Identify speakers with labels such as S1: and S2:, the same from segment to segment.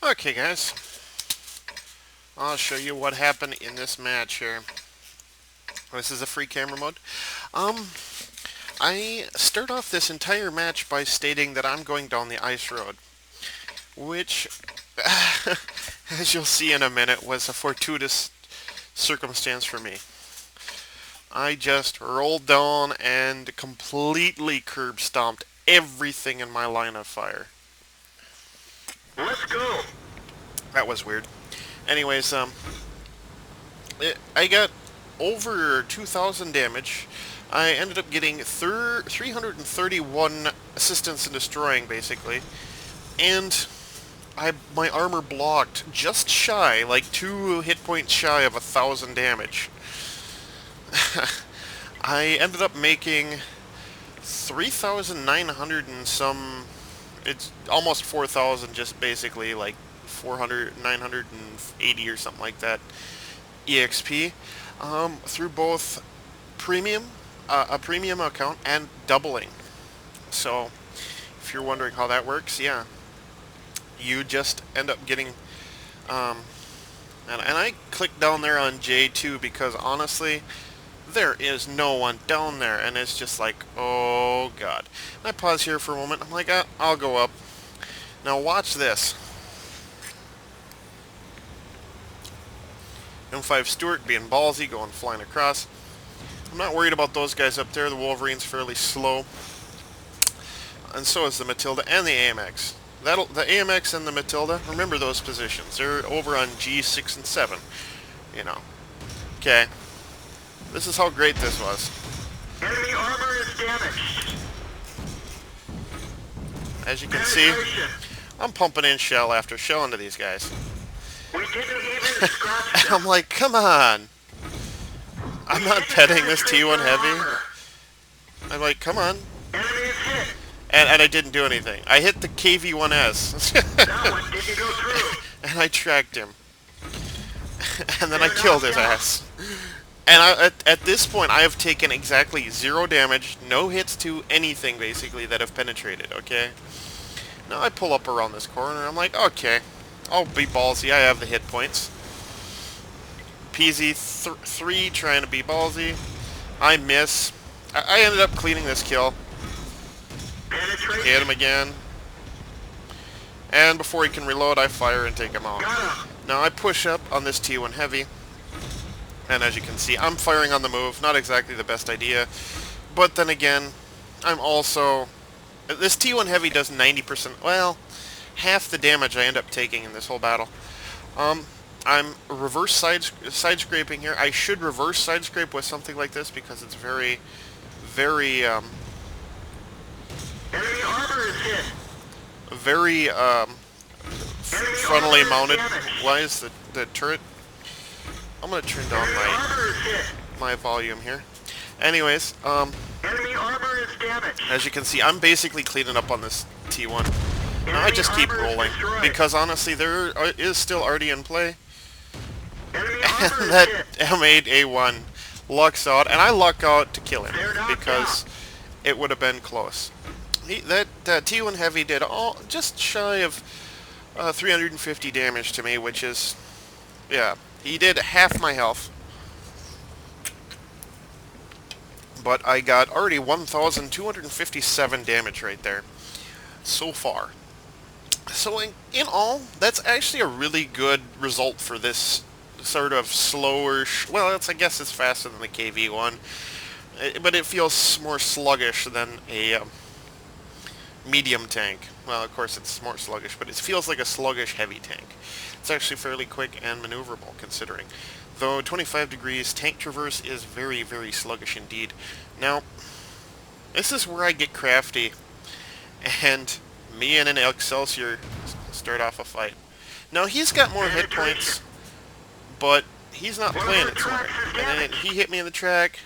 S1: Okay, guys, I'll show you what happened in this match here. This is a free camera mode. Um, I start off this entire match by stating that I'm going down the ice road, which, as you'll see in a minute, was a fortuitous circumstance for me. I just rolled down and completely curb stomped everything in my line of fire.
S2: Let's go.
S1: That was weird. Anyways, I got over 2,000 damage. I ended up getting 331 assistance in destroying, basically. And my armor blocked just shy, like 2 hit points shy of 1,000 damage. I ended up making 3,900 and some... It's almost 4,000, just basically, like 980 or something like that. EXP through both premium, a premium account, and doubling. So, if you're wondering how that works, yeah, you just end up getting. And I clicked down there on J2 because honestly, there is no one down there, and it's just like, oh god. And I pause here for a moment. I'm like, I'll go up. Now watch this. M5 Stewart being ballsy, going flying across. I'm not worried about those guys up there. The Wolverine's fairly slow. And so is the Matilda and the AMX. The AMX and the Matilda, remember those positions. They're over on G6 and 7. You know. Okay. This is how great this was.
S2: Enemy armor is damaged.
S1: As you can see, I'm pumping in shell after shell into these guys.
S2: We didn't even scratch them.
S1: I'm like, come on. I'm not petting this T1 heavy. I'm like, come on.
S2: Enemy is hit.
S1: And I didn't do anything. I hit the KV-1S.
S2: That one didn't go through.
S1: And I tracked him. And then I killed his ass. And at this point, I have taken exactly 0 damage, no hits to anything, basically, that have penetrated, okay? Now I pull up around this corner, I'm like, okay, I'll be ballsy, I have the hit points. PZ3 trying to be ballsy. I miss. I ended up cleaning this kill.
S2: Penetration.
S1: Hit him again. And before he can reload, I fire and take him out.
S2: Got him.
S1: Now I push up on this T1 heavy. And as you can see, I'm firing on the move. Not exactly the best idea. But then again, I'm also... This T1 heavy does 90%... Well, half the damage I end up taking in this whole battle. I'm reverse side scraping here. I should reverse side scrape with something like this because it's very, very,
S2: Enemy armor is hit.
S1: very, frontally mounted. Why is the turret? I'm gonna turn down
S2: Enemy armor is hit.
S1: my volume here. Anyways,
S2: Enemy armor is damaged.
S1: as you can see, I'm basically cleaning up on this T1. Now I
S2: Enemy
S1: just keep
S2: armor is
S1: rolling
S2: destroyed.
S1: because honestly, there is still already in play.
S2: Enemy
S1: And
S2: armor is
S1: that
S2: hit.
S1: M8A1 lucks out, and I luck out to kill him
S2: They're knocked
S1: because it would have been close. That T1 Heavy did just shy of 350 damage to me, which is, yeah, he did half my health. But I got already 1,257 damage right there so far. So in all, that's actually a really good result for this sort of slower... well, I guess it's faster than the KV-1, but it feels more sluggish than a medium tank. Well, of course it's more sluggish, but it feels like a sluggish heavy tank. It's actually fairly quick and maneuverable, considering. Though 25 degrees, tank traverse is very, very sluggish indeed. Now, this is where I get crafty, and me and an Excelsior start off a fight. Now, he's got more hit points, but he's not playing it smart. And then he hit me in the track.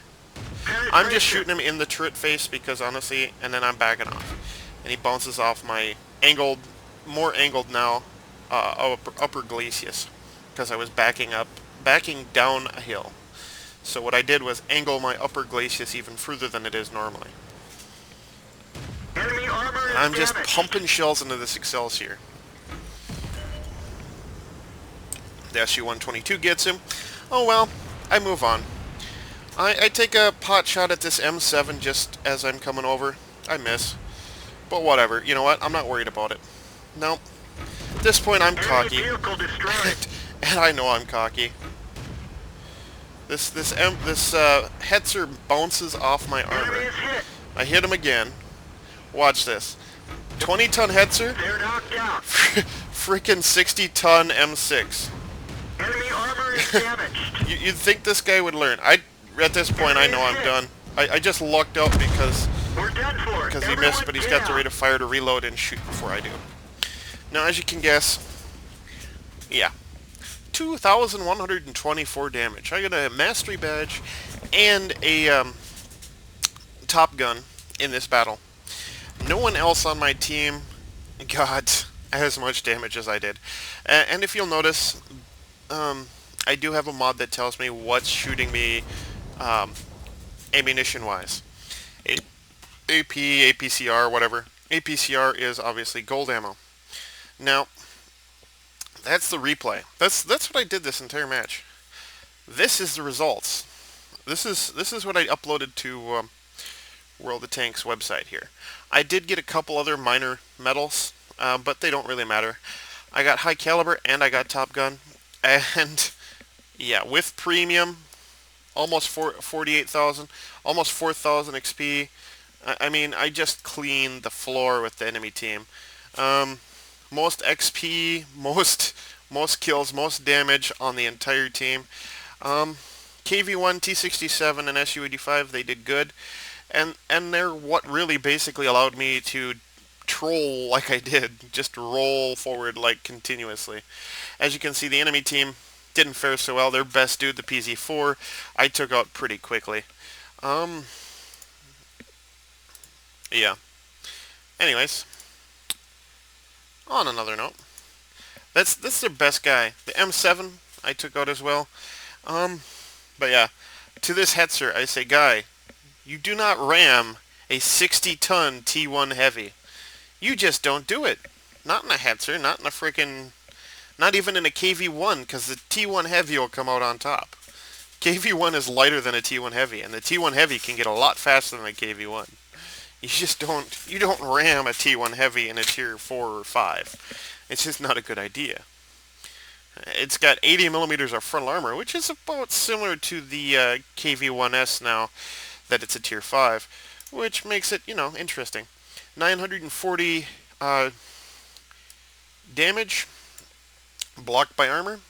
S1: I'm just shooting him in the turret face because, honestly, and then I'm backing off. And he bounces off my angled, more angled now, upper glacis, because I was backing down a hill. So what I did was angle my upper glacis even further than it is normally.
S2: Enemy armor is
S1: And I'm just
S2: damaged.
S1: pumping shells into this Excelsior. The SU-122 gets him. Oh well, I move on. I take a pot shot at this M7 just as I'm coming over. I miss. But whatever, you know what? I'm not worried about it. Nope. At this point, I'm
S2: Enemy
S1: cocky.
S2: vehicle destroyed.
S1: And I know I'm cocky. This Hetzer bounces off my
S2: Enemy
S1: armor.
S2: is hit.
S1: I hit him again. Watch this. 20-ton Hetzer,
S2: They're knocked out.
S1: freaking 60-ton M6.
S2: Enemy armor is damaged.
S1: You'd think this guy would learn. At this point, I know I'm done. I just lucked out because
S2: We're done for.
S1: he missed, but he's got the rate of fire to reload and shoot before I do. Now, as you can guess, yeah, 2,124 damage. I got a mastery badge and a top gun in this battle. No one else on my team got as much damage as I did. And if you'll notice, I do have a mod that tells me what's shooting me ammunition-wise. AP, APCR, whatever. APCR is obviously gold ammo. Now, that's the replay. That's what I did this entire match. This is the results. This is what I uploaded to World of Tanks website here. I did get a couple other minor medals, but they don't really matter. I got high caliber and I got top gun, and yeah, with premium, almost 48,000, almost 4,000 XP. I mean, I just cleaned the floor with the enemy team. Most XP, most kills, most damage on the entire team. KV-1, T-67, and SU-85, they did good. And they're what really basically allowed me to troll like I did. Just roll forward like continuously. As you can see, the enemy team didn't fare so well. Their best dude, the PZ-4, I took out pretty quickly. Yeah. Anyways, on another note, that's their best guy. The M7 I took out as well. But yeah, to this Hetzer, I say, guy, you do not ram a 60-ton T1 heavy. You just don't do it. Not in a Hetzer, not in a freaking, not even in a KV-1, because the T1 heavy will come out on top. KV-1 is lighter than a T1 heavy, and the T1 heavy can get a lot faster than a KV-1. You just don't ram a T1 heavy in a tier 4 or 5. It's just not a good idea. It's got 80 millimeters of frontal armor, which is about similar to the KV-1S now that it's a tier 5, which makes it, interesting. 940 damage, blocked by armor.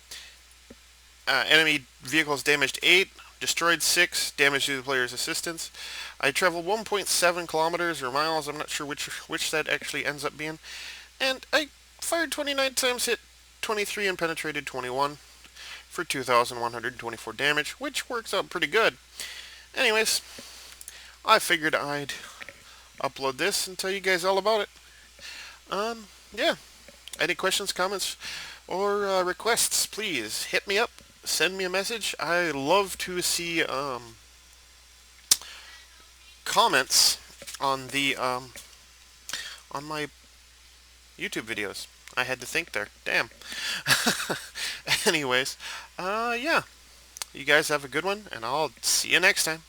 S1: Enemy vehicles damaged 8, destroyed 6, damage to the player's assistance. I traveled 1.7 kilometers or miles, I'm not sure which that actually ends up being. And I fired 29 times, hit 23, and penetrated 21 for 2,124 damage, which works out pretty good. Anyways, I figured I'd upload this and tell you guys all about it. Yeah. Any questions, comments, or requests, please hit me up. Send me a message. I love to see comments on the on my YouTube videos. I had to think there. Damn. Anyways, yeah. You guys have a good one, and I'll see you next time.